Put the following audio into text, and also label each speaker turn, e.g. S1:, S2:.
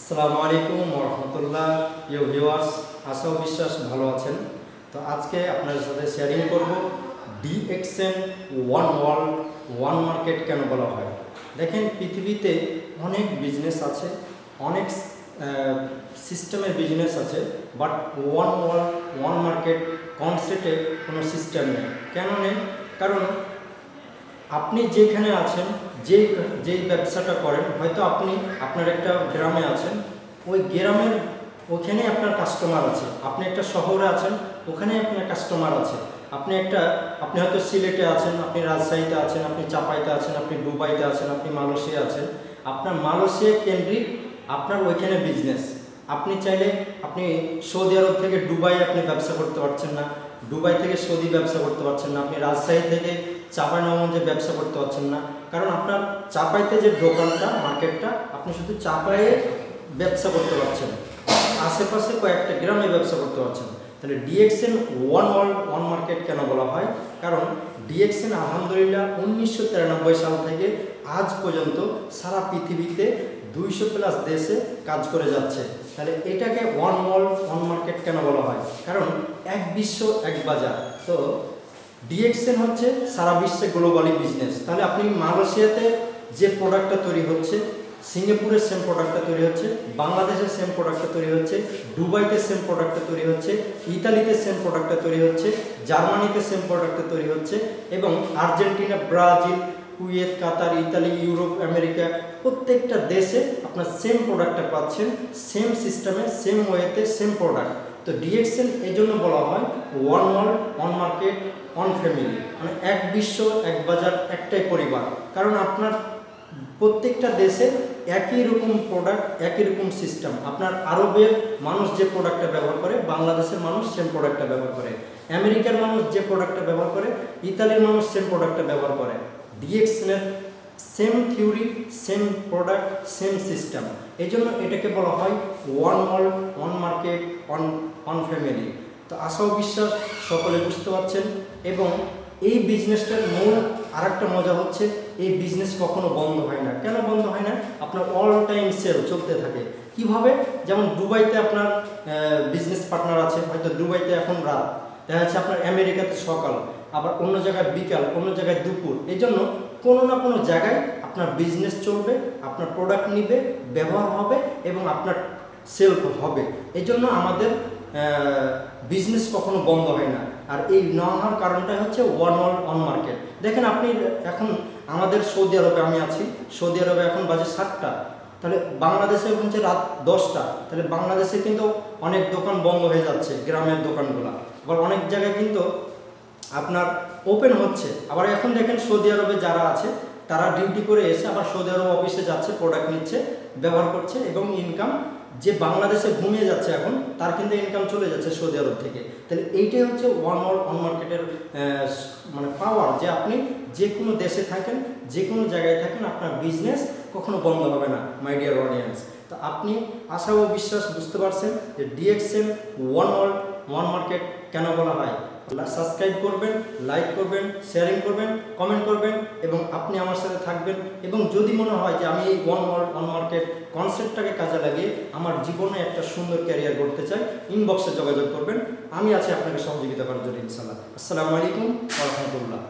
S1: আসসালামু আলাইকুম ওরহমতুল্লাহ। ইউ ভিউয়ার্স, আশা ও বিশ্বাস ভালো আছেন। তো আজকে আপনাদের সাথে শেয়ারিং করব DXN one world one market কেন বলা হয়। দেখেন, পৃথিবীতে অনেক বিজনেস আছে, অনেক সিস্টেমের বিজনেস আছে, but one world one market কনসেপ্টে কোনো সিস্টেম নেই। কেন নেই? কারণ আপনি যেখানে আছেন, যেই ব্যবসাটা করেন, হয়তো আপনি আপনার একটা গ্রামে আছেন, ওই গ্রামের ওখানে আপনার কাস্টমার আছে। আপনি একটা শহরে আছেন, ওখানে আপনার কাস্টমার আছে। আপনি হয়তো সিলেটে আছেন, আপনি রাজশাহীতে আছেন, আপনি চাপাইতে আছেন, আপনি দুবাইতে আছেন, আপনি মালয়েশিয়া আছেন। আপনার মালয়েশিয়া কেন্দ্রিক আপনার ওইখানে বিজনেস। আপনি চাইলে আপনি সৌদি আরব থেকে দুবাই আপনি ব্যবসা করতে পারছেন না, দুবাই থেকে সৌদি ব্যবসা করতে পারছেন না, আপনি রাজশাহী থেকে চাঁপাইনবাবগঞ্জে ব্যবসা করতে পারছেন না। কারণ আপনার চাঁপাইতে যে দোকানটা, মার্কেটটা, আপনি শুধু চাঁপাইয়ে ব্যবসা করতে পারছেন, আশেপাশে কয়েকটা গ্রামে ব্যবসা করতে পারছেন। তাহলে DXN one world one market কেন বলা হয়? কারণ ডিএক্সএন আলহামদুলিল্লাহ 1993 সাল থেকে আজ পর্যন্ত সারা পৃথিবীতে 200+ দেশে কাজ করে যাচ্ছে। তাহলে এটাকে ওয়ান ওয়ার্ল্ড ওয়ান মার্কেট কেন বলা হয়? কারণ এক বিশ্ব এক বাজার। তো ডিএক্সএন হচ্ছে সারা বিশ্বে গ্লোবালি বিজনেস। তাহলে আপনি মালয়েশিয়াতে যে প্রোডাক্টটা তৈরি হচ্ছে, সিঙ্গাপুরের সেম প্রোডাক্টটা তৈরি হচ্ছে, বাংলাদেশের সেম প্রোডাক্টটা তৈরি হচ্ছে, দুবাইতে সেম প্রোডাক্টটা তৈরি হচ্ছে, ইতালিতে সেম প্রোডাক্টটা তৈরি হচ্ছে, জার্মানিতে সেম প্রোডাক্টটা তৈরি হচ্ছে, এবং আর্জেন্টিনা, ব্রাজিল, কুয়েত, কাতার, ইতালি, ইউরোপ, আমেরিকা, প্রত্যেকটা দেশে আপনার সেম প্রোডাক্টটা পাচ্ছেন, সেম সিস্টেমে, সেম ওয়েতে, সেম প্রোডাক্ট। তো ডিএক্সএন এই জন্য বলা হয় one world one market one family, মানে এক বিশ্ব এক বাজার একটাই পরিবার। কারণ আপনার প্রত্যেকটা দেশে একই রকম প্রোডাক্ট, একই রকম সিস্টেম। আপনার আরবের মানুষ যে প্রোডাক্টটা ব্যবহার করে, বাংলাদেশের মানুষ সেম প্রোডাক্টটা ব্যবহার করে, আমেরিকার মানুষ যে প্রোডাক্টটা ব্যবহার করে, ইতালির মানুষ সেম প্রোডাক্টটা ব্যবহার করে। ডিএক্সএনের same theory, same product, same system. এই জন্য এটাকে বলা হয় one world one market one family. তো আশা ও বিশ্বাস সকলে বুঝতে পারছেন। এবং এই বিজনেসটার মূল আরেকটা মজা হচ্ছে, এই বিজনেস কখনো বন্ধ হয় না। কেন বন্ধ হয় না? আপনার অল টাইম সেল চলতে থাকে। কিভাবে? যেমন দুবাইতে আপনার বিজনেস পার্টনার আছে, হয়তো দুবাইতে এখন রাত, দেখা যাচ্ছে আপনার আমেরিকাতে সকাল, আবার অন্য জায়গায় বিকাল, অন্য জায়গায় দুপুর। এই জন্য কোনো না কোনো জায়গায় আপনার বিজনেস চলবে, আপনার প্রোডাক্ট নিবে, ব্যবহার হবে এবং আপনার সেল হবে। এই জন্য আমাদের বিজনেস কখনো বন্ধ হয় না। আর এই না হওয়ার কারণটাই হচ্ছে ওয়ান ওয়ার্ল্ড ওয়ান মার্কেট। দেখেন, আপনি এখন আমাদের সৌদি আরবে আমি আছি, সৌদি আরবে এখন বাজে 7টা, তাহলে বাংলাদেশে হচ্ছে রাত 10টা। তাহলে বাংলাদেশে কিন্তু অনেক দোকান বন্ধ হয়ে যাচ্ছে, গ্রামের দোকানগুলো। আবার অনেক জায়গায় কিন্তু আপনার ওপেন হচ্ছে। আবার এখন দেখেন সৌদি আরবে যারা আছে তারা ডিউটি করে এসে আবার সৌদি আরব অফিসে যাচ্ছে, প্রোডাক্ট নিচ্ছে, ব্যবহার করছে, এবং ইনকাম যে বাংলাদেশে ঘুমিয়ে যাচ্ছে এখন, তার কিন্তু ইনকাম চলে যাচ্ছে সৌদি আরব থেকে। তাহলে এইটাই হচ্ছে ওয়ান ওয়ার্ল্ড ওয়ান মার্কেটের মানে পাওয়ার, যে আপনি যে কোনো দেশে থাকেন, যে কোনো জায়গায় থাকেন, আপনার বিজনেস কখনো বন্ধ হবে না, মাই ডিয়ার অডিয়েন্স। তো আপনি আশা ও বিশ্বাস বুঝতে পারছেন যে DXN one world one market কেন বলা হয়। সাবস্ক্রাইব করবেন, লাইক করবেন, শেয়ারিং করবেন, কমেন্ট করবেন, এবং আপনি আমার সাথে থাকবেন। এবং যদি মনে হয় যে আমি এই ওয়ান ওয়ার্ল্ড ওয়ান মার্কেট কনসেপ্টটাকে কাজে লাগিয়ে আমার জীবনে একটা সুন্দর ক্যারিয়ার গড়তে চাই, ইনবক্সে যোগাযোগ করবেন। আমি আছি আপনাকে সহযোগিতা করার জন্য, ইনশাআল্লাহ। আসসালামু আলাইকুম ওয়া রাহমাতুল্লাহ।